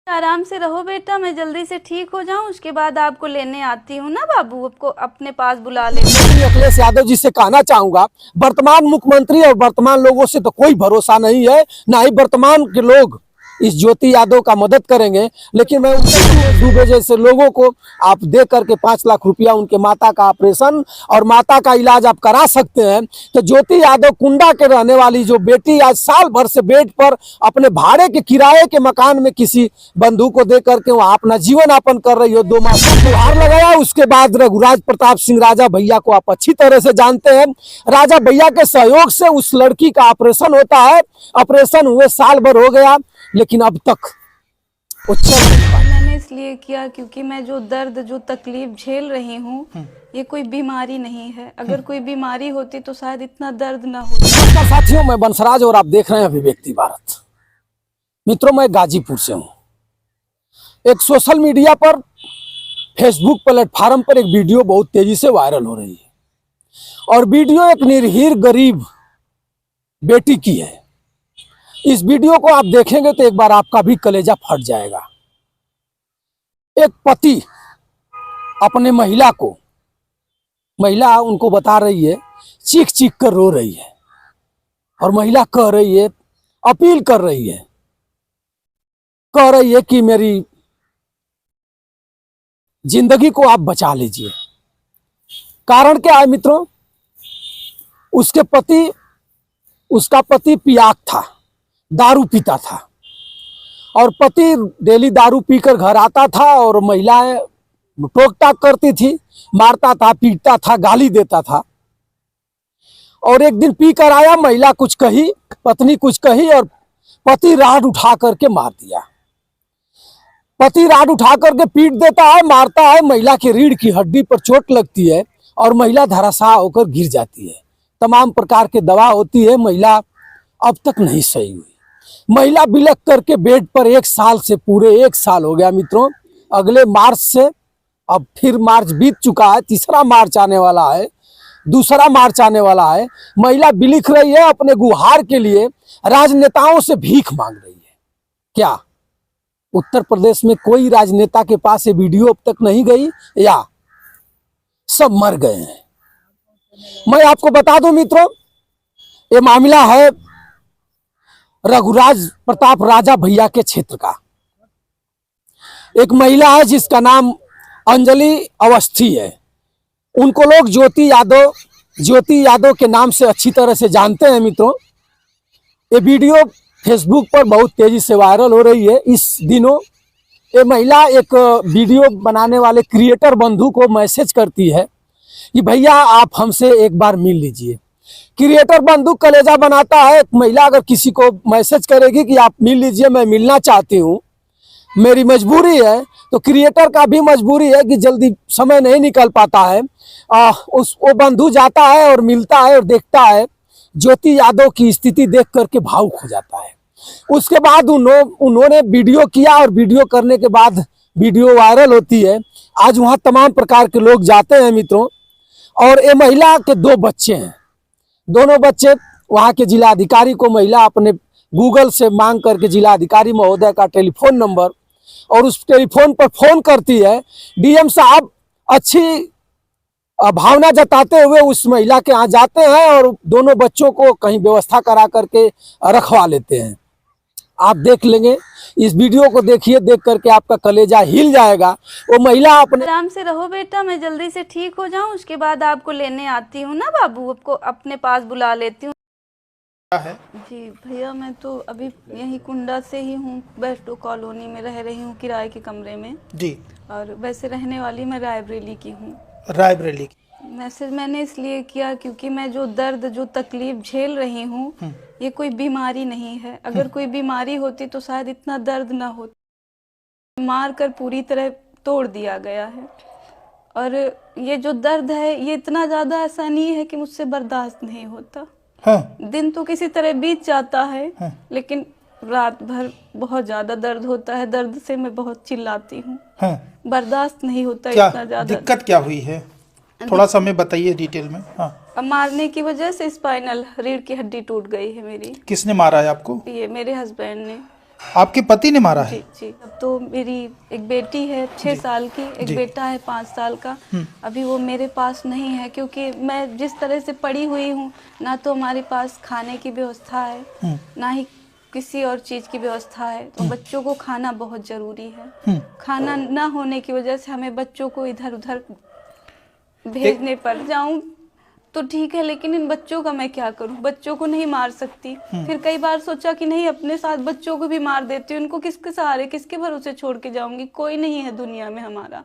आराम से रहो बेटा, मैं जल्दी से ठीक हो जाऊं, उसके बाद आपको लेने आती हूँ ना। बाबू आपको अपने पास बुला ले। अखिलेश यादव जी से कहना चाहूंगा, वर्तमान मुख्यमंत्री और वर्तमान लोगों से तो कोई भरोसा नहीं है, ना ही वर्तमान के लोग इस ज्योति यादव का मदद करेंगे। लेकिन मैं दुबे जैसे लोगों को आप दे करके 5 लाख रुपया उनके माता का ऑपरेशन और माता का इलाज आप करा सकते हैं। तो ज्योति यादव कुंडा के रहने वाली जो बेटी आज साल भर से बेड पर अपने भाड़े के किराए के मकान में किसी बंधु को दे करके वहां अपना जीवन यापन कर रही हो, 2 माह गुहार लगाया। उसके बाद रघुराज प्रताप सिंह राजा भैया को आप अच्छी तरह से जानते हैं। राजा भैया के सहयोग से उस लड़की का ऑपरेशन होता है। ऑपरेशन हुए साल भर हो गया, लेकिन अब तक वो चल नहीं पाया। मैंने इसलिए किया क्योंकि मैं जो दर्द जो तकलीफ झेल रही हूँ ये कोई बीमारी नहीं है। अगर कोई बीमारी होती तो शायद इतना दर्द ना होता। नमस्कार साथियों, मैं बंसराज और आप देख रहे हैं अभिव्यक्ति भारत। मित्रों, मैं गाजीपुर से हूँ। एक सोशल मीडिया पर फेसबुक प्लेटफार्म पर एक वीडियो बहुत तेजी से वायरल हो रही है और वीडियो एक निर्हीर गरीब बेटी की है। इस वीडियो को आप देखेंगे तो एक बार आपका भी कलेजा फट जाएगा। एक पति अपने महिला उनको बता रही है, चीख चीख कर रो रही है और महिला कह रही है, अपील कर रही है, कह रही है कि मेरी जिंदगी को आप बचा लीजिए। कारण क्या है मित्रों? उसका पति पियाक था, दारू पीता था और पति डेली दारू पीकर घर आता था और महिलाएं टोक टाक करती थी, मारता था, पीटता था, गाली देता था। और एक दिन पी कर आया, महिला कुछ कही, पत्नी कुछ कही और पति राड उठा करके मार दिया। पति राड उठा करके पीट देता है, मारता है, महिला की रीढ़ की हड्डी पर चोट लगती है और महिला धराशाह होकर गिर जाती है। तमाम प्रकार के दवा होती है, महिला अब तक नहीं सही हुई। महिला बिलख करके बेड पर 1 साल से पूरे 1 साल हो गया मित्रों। अगले मार्च से, अब फिर मार्च बीत चुका है, तीसरा मार्च आने वाला है, दूसरा मार्च आने वाला है। महिला बिलख रही है, अपने गुहार के लिए राजनेताओं से भीख मांग रही है। क्या उत्तर प्रदेश में कोई राजनेता के पास ये वीडियो अब तक नहीं गई या सब मर गए हैं? मैं आपको बता दूं मित्रों, ये मामला है रघुराज प्रताप राजा भैया के क्षेत्र का। एक महिला है जिसका नाम अंजलि अवस्थी है। उनको लोग ज्योति यादव के नाम से अच्छी तरह से जानते हैं मित्रों। ये वीडियो फेसबुक पर बहुत तेजी से वायरल हो रही है इस दिनों। ये महिला एक वीडियो बनाने वाले क्रिएटर बंधु को मैसेज करती है कि भैया आप हमसे एक बार मिल लीजिए। क्रिएटर बंधु कलेजा बनाता है। महिला अगर किसी को मैसेज करेगी कि आप मिल लीजिए, मैं मिलना चाहती हूँ, मेरी मजबूरी है, तो क्रिएटर का भी मजबूरी है कि जल्दी समय नहीं निकल पाता है। वो बंधु जाता है और मिलता है और देखता है, ज्योति यादव की स्थिति देख करके भावुक हो जाता है। उसके बाद उन्होंने वीडियो किया और वीडियो करने के बाद वीडियो वायरल होती है। आज वहाँ तमाम प्रकार के लोग जाते हैं मित्रों। और ये महिला के 2 बच्चे हैं। दोनों बच्चे वहाँ के जिलाधिकारी को महिला अपने गूगल से मांग करके जिलाधिकारी महोदय का टेलीफोन नंबर और उस टेलीफोन पर फोन करती है। डीएम साहब अच्छी भावना जताते हुए उस महिला के यहाँ जाते हैं और दोनों बच्चों को कहीं व्यवस्था करा करके रखवा लेते हैं। आप देख लेंगे, इस वीडियो को देखिए, देख करके आपका कलेजा हिल जाएगा। वो महिला अपने आराम से रहो बेटा, मैं जल्दी से ठीक हो जाऊं, उसके बाद आपको लेने आती हूँ ना। बाबू आपको अपने पास बुला लेती हूँ। है जी भैया, मैं तो अभी यहीं कुंडा से ही हूँ, बेस्टो कॉलोनी में रह रही हूँ किराए के कमरे में जी। और वैसे रहने वाली मैं रायबरेली की हूँ। रायबरेली की। मैसेज मैंने इसलिए किया क्योंकि मैं जो दर्द जो तकलीफ झेल रही हूँ ये कोई बीमारी नहीं है। अगर कोई बीमारी होती तो शायद इतना दर्द ना होता। मार कर पूरी तरह तोड़ दिया गया है और ये जो दर्द है ये इतना ज़्यादा ऐसा नहीं है कि मुझसे बर्दाश्त नहीं होता। हाँ। दिन तो किसी तरह बीत जाता है। हाँ। लेकिन रात भर बहुत ज्यादा दर्द होता है। दर्द से मैं बहुत चिल्लाती हूँ। हाँ। बर्दाश्त नहीं होता इतना ज्यादा। दिक्कत क्या हुई है, थोड़ा सा हमें बताइए डिटेल में। हाँ। मारने की वजह से स्पाइनल रीढ़ की हड्डी टूट गई है मेरी। किसने मारा है आपको? ये मेरे हस्बैंड ने। आपके पति ने मारा है? जी जी। अब तो मेरी एक बेटी है 6 साल की, एक बेटा है 5 साल का। अभी वो मेरे पास नहीं है, क्योंकि मैं जिस तरह से पड़ी हुई हूँ, ना तो हमारे पास खाने की व्यवस्था है, ना ही किसी और चीज़ की व्यवस्था है। तो बच्चों को खाना बहुत ज़रूरी है। खाना ना होने की वजह से हमें बच्चों को इधर उधर भेजने पर जाऊं तो ठीक है, लेकिन इन बच्चों का मैं क्या करूं? बच्चों को नहीं मार सकती। फिर कई बार सोचा कि नहीं, अपने साथ बच्चों को भी मार देती हूँ। उनको किसके सहारे, किसके भरोसे छोड़ के जाऊंगी? कोई नहीं है दुनिया में हमारा।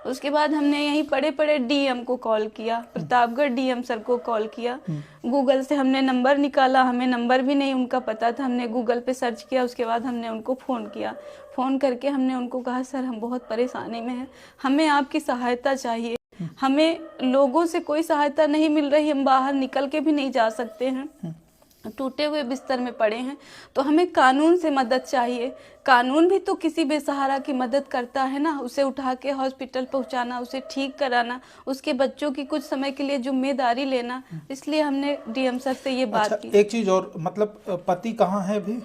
उसके बाद हमने यहीं पड़े पड़े डीएम को कॉल किया, प्रतापगढ़ डीएम सर को कॉल किया। गूगल से हमने नंबर निकाला, हमें नंबर भी नहीं उनका पता था। हमने गूगल पे सर्च किया, उसके बाद हमने उनको फ़ोन किया। फ़ोन करके हमने उनको कहा, सर हम बहुत परेशानी में हैं, हमें आपकी सहायता चाहिए। हमें लोगों से कोई सहायता नहीं मिल रही, हम बाहर निकल के भी नहीं जा सकते हैं, टूटे हुए बिस्तर में पड़े हैं। तो हमें कानून से मदद चाहिए। कानून भी तो किसी बेसहारा की मदद करता है ना, उसे उठा के हॉस्पिटल पहुंचाना, उसे ठीक कराना, उसके बच्चों की कुछ समय के लिए जिम्मेदारी लेना। इसलिए हमने डीएम सर से ये बात की। एक चीज और, मतलब पति कहाँ है अभी?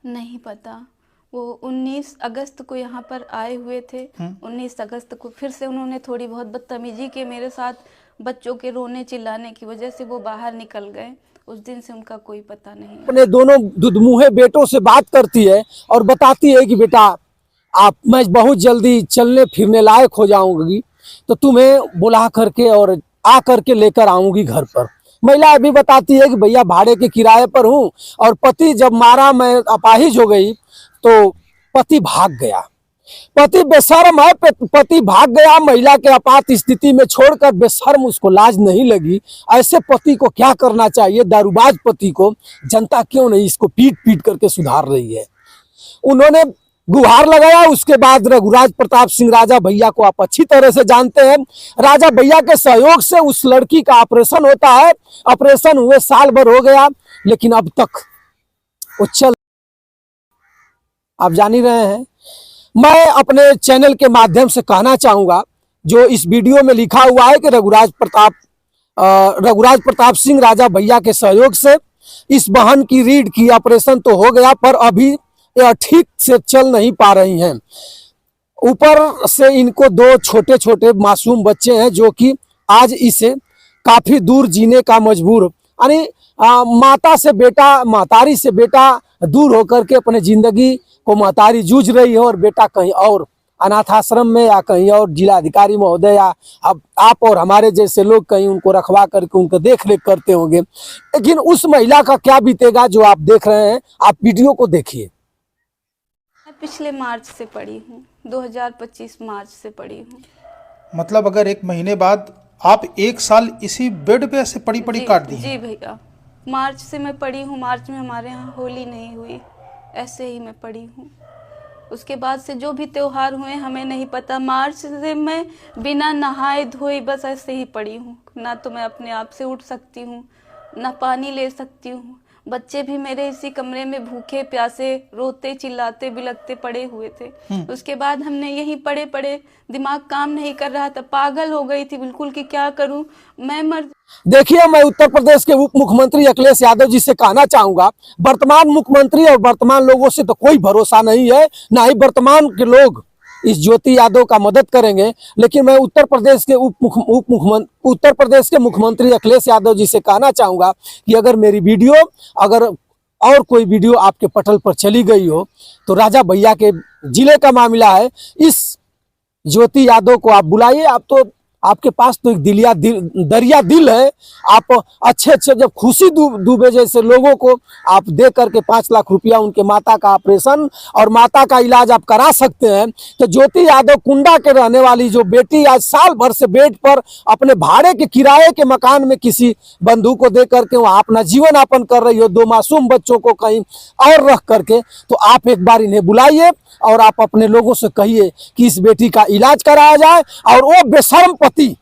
नहीं पता। वो 19 अगस्त को यहाँ पर आए हुए थे। 19 अगस्त को फिर से उन्होंने थोड़ी बहुत बदतमीजी की मेरे साथ। बच्चों के रोने चिल्लाने की वजह से वो बाहर निकल गए। उस दिन से उनका कोई पता नहीं। अपने दोनों दुधमुहे बेटों से बात करती है और बताती है कि बेटा मैं बहुत जल्दी चलने फिरने लायक हो जाऊंगी, तो तुम्हें बुला करके और आ करके लेकर आऊंगी घर पर। महिला अभी बताती है कि भैया भाड़े के किराए पर हूँ, और पति जब मारा, मैं अपाहिज हो गई, तो पति भाग गया। पति बेशर्म है, पति भाग गया। महिला के आपात स्थिति में छोड़कर बेशर्म, उसको लाज नहीं लगी। ऐसे पति को क्या करना चाहिए? दारूबाज पति को जनता क्यों नहीं इसको पीट पीट करके सुधार रही है? उन्होंने गुहार लगाया। उसके बाद रघुराज प्रताप सिंह राजा भैया को आप अच्छी तरह से जानते हैं। राजा भैया के सहयोग से उस लड़की का ऑपरेशन होता है। ऑपरेशन हुए साल भर हो गया, लेकिन अब तक वो चल, आप जान ही रहे हैं। मैं अपने चैनल के माध्यम से कहना चाहूंगा, जो इस वीडियो में लिखा हुआ है कि रघुराज प्रताप सिंह राजा भैया के सहयोग से इस बहन की रीढ़ की ऑपरेशन तो हो गया, पर अभी यह ठीक से चल नहीं पा रही हैं। ऊपर से इनको 2 छोटे छोटे मासूम बच्चे हैं, जो कि आज इसे काफी दूर जीने का मजबूर, यानी माता से बेटा, महतारी से बेटा दूर होकर के अपने जिंदगी को महतारी जूझ रही है, और बेटा कहीं और अनाथ आश्रम में या कहीं और जिलाधिकारी महोदय या अब आप और हमारे जैसे लोग कहीं उनको रखवा करके उनको देख रेख करते होंगे। लेकिन उस महिला का क्या बीतेगा जो आप देख रहे हैं, आप वीडियो को देखिए। मैं पिछले मार्च से पड़ी हूँ, 2025 मार्च से पड़ी हूँ। मतलब अगर 1 महीने बाद आप 1 साल इसी बेड पे ऐसे पड़ी पड़ी काट दी? जी भैया, मार्च से मैं पड़ी हूँ। मार्च में हमारे यहाँ होली नहीं हुई, ऐसे ही मैं पड़ी हूँ। उसके बाद से जो भी त्योहार हुए हमें नहीं पता। मार्च से मैं बिना नहाए धोए बस ऐसे ही पड़ी हूँ। ना तो मैं अपने आप से उठ सकती हूँ, ना पानी ले सकती हूँ। बच्चे भी मेरे इसी कमरे में भूखे प्यासे रोते चिल्लाते बिलखते पड़े हुए थे। उसके बाद हमने यहीं पड़े पड़े, दिमाग काम नहीं कर रहा था, पागल हो गई थी बिल्कुल कि क्या करूं, मैं मर। देखिए, मैं उत्तर प्रदेश के उप मुख्यमंत्री अखिलेश यादव जी से कहना चाहूंगा, वर्तमान मुख्यमंत्री और वर्तमान लोगों से तो कोई भरोसा नहीं है, ना ही वर्तमान के लोग इस ज्योति यादव का मदद करेंगे। लेकिन मैं उत्तर प्रदेश के मुख्यमंत्री अखिलेश यादव जी से कहना चाहूंगा कि अगर मेरी वीडियो, अगर और कोई वीडियो आपके पटल पर चली गई हो, तो राजा भैया के जिले का मामला है, इस ज्योति यादव को आप बुलाइए। आप तो, आपके पास तो एक दरिया दिल है। आप अच्छे जब खुशी दुबे जैसे लोगों को आप दे करके 5 लाख रुपया उनके माता का ऑपरेशन और माता का इलाज आप करा सकते हैं, तो ज्योति यादव कुंडा के रहने वाली जो बेटी आज साल भर से बेड पर अपने भाड़े के किराए के मकान में किसी बंधु को दे करके वहाँ अपना जीवन यापन कर रही हो, 2 मासूम बच्चों को कहीं और रख करके, तो आप एक बार इन्हें बुलाइए और आप अपने लोगों से कहिए कि इस बेटी का इलाज कराया जाए। और वो बेशर्म पति,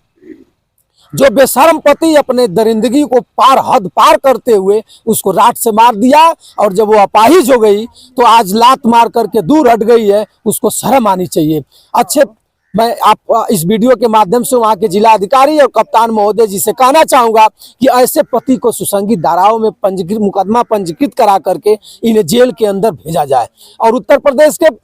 जो बेशर्म पति अपने दरिंदगी को हद पार करते हुए उसको राट से मार दिया, और जब वो अपाहिज हो गई तो आज लात मार करके दूर हट गई है, उसको शर्म आनी चाहिए। अच्छे मैं आप इस वीडियो के माध्यम से वहाँ के जिला अधिकारी और कप्तान महोदय जी से कहना चाहूँगा कि ऐसे पति को सुसंगत धाराओं में पंजीकृत मुकदमा पंजीकृत करा करके इन्हें जेल के अंदर भेजा जाए। और उत्तर प्रदेश के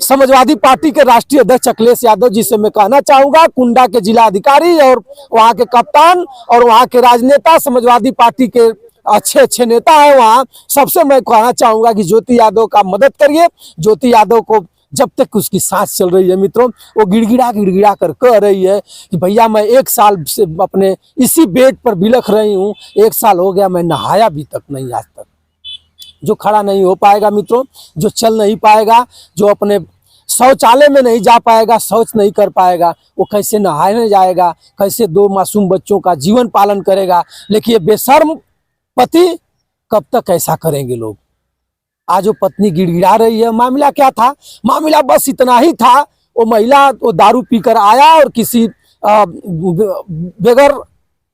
समाजवादी पार्टी के राष्ट्रीय अध्यक्ष अखिलेश यादव जी से मैं कहना चाहूंगा, कुंडा के जिला अधिकारी और वहाँ के कप्तान और वहाँ के राजनेता, समाजवादी पार्टी के अच्छे अच्छे नेता है वहाँ, सबसे मैं कहना चाहूंगा कि ज्योति यादव का मदद करिए। ज्योति यादव को जब तक उसकी सांस चल रही है मित्रों, वो गिड़गिड़ा कर कह रही है कि भैया मैं 1 साल से अपने इसी बेड पर बिलख रही हूँ, 1 साल हो गया, मैं नहाया भी तक नहीं आज तक। जो खड़ा नहीं हो पाएगा मित्रों, जो चल नहीं पाएगा, जो अपने शौचालय में नहीं जा पाएगा, शौच नहीं कर पाएगा, वो कैसे नहाने जाएगा, कैसे 2 मासूम बच्चों का जीवन पालन करेगा। लेकिन ये बेशर्म पति कब तक ऐसा करेंगे लोग। आज वो पत्नी गिड़गिड़ा रही है। मामला क्या था? मामला बस इतना ही था, वो महिला वो दारू पीकर आया और किसी बेगर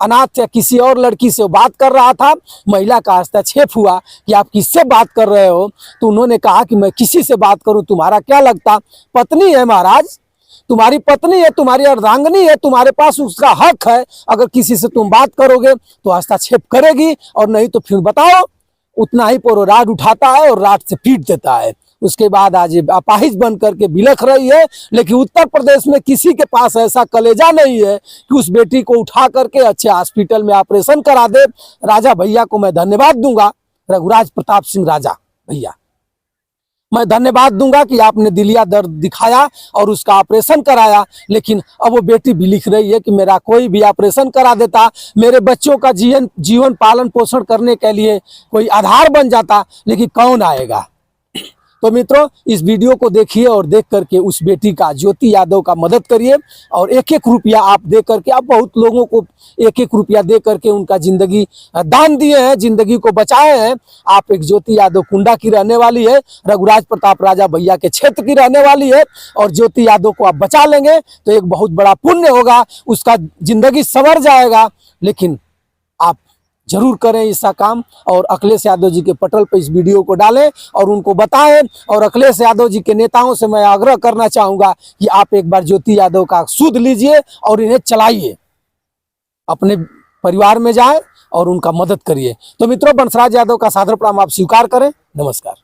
अनाथ या किसी और लड़की से बात कर रहा था। महिला का हस्तक्षेप हुआ कि आप किससे बात कर रहे हो, तो उन्होंने कहा कि मैं किसी से बात करूं, तुम्हारा क्या लगता? पत्नी है महाराज, तुम्हारी पत्नी है, तुम्हारी अर्धांगिनी है, तुम्हारे पास उसका हक है। अगर किसी से तुम बात करोगे तो हस्तक्षेप करेगी, और नहीं तो फिर बताओ। उतना ही पर राड उठाता है और राड से पीट देता है। उसके बाद आज अपाहिज बन करके बिलख रही है। लेकिन उत्तर प्रदेश में किसी के पास ऐसा कलेजा नहीं है कि उस बेटी को उठा करके अच्छे हॉस्पिटल में ऑपरेशन करा दे। राजा भैया को मैं धन्यवाद दूंगा, रघुराज प्रताप सिंह राजा भैया, मैं धन्यवाद दूंगा कि आपने दिलिया दर्द दिखाया और उसका ऑपरेशन कराया। लेकिन अब वो बेटी भी लिख रही है कि मेरा कोई भी ऑपरेशन करा देता, मेरे बच्चों का जीवन पालन पोषण करने के लिए कोई आधार बन जाता, लेकिन कौन आएगा। तो मित्रों, इस वीडियो को देखिए और देख करके उस बेटी का, ज्योति यादव का मदद करिए। और 1-1 रुपया आप दे करके, आप बहुत लोगों को 1-1 रुपया दे करके उनका जिंदगी दान दिए हैं, जिंदगी को बचाए हैं। आप एक ज्योति यादव कुंडा की रहने वाली है, रघुराज प्रताप राजा भैया के क्षेत्र की रहने वाली है, और ज्योति यादव को आप बचा लेंगे तो एक बहुत बड़ा पुण्य होगा, उसका जिंदगी संवर जाएगा। लेकिन आप जरूर करें इसका काम, और अखिलेश यादव जी के पटल पर इस वीडियो को डालें और उनको बताएं। और अखिलेश यादव जी के नेताओं से मैं आग्रह करना चाहूंगा कि आप एक बार ज्योति यादव का सुध लीजिए और इन्हें चलाइए, अपने परिवार में जाएं और उनका मदद करिए। तो मित्रों, बंसराज यादव का सादर प्रणाम आप स्वीकार करें। नमस्कार।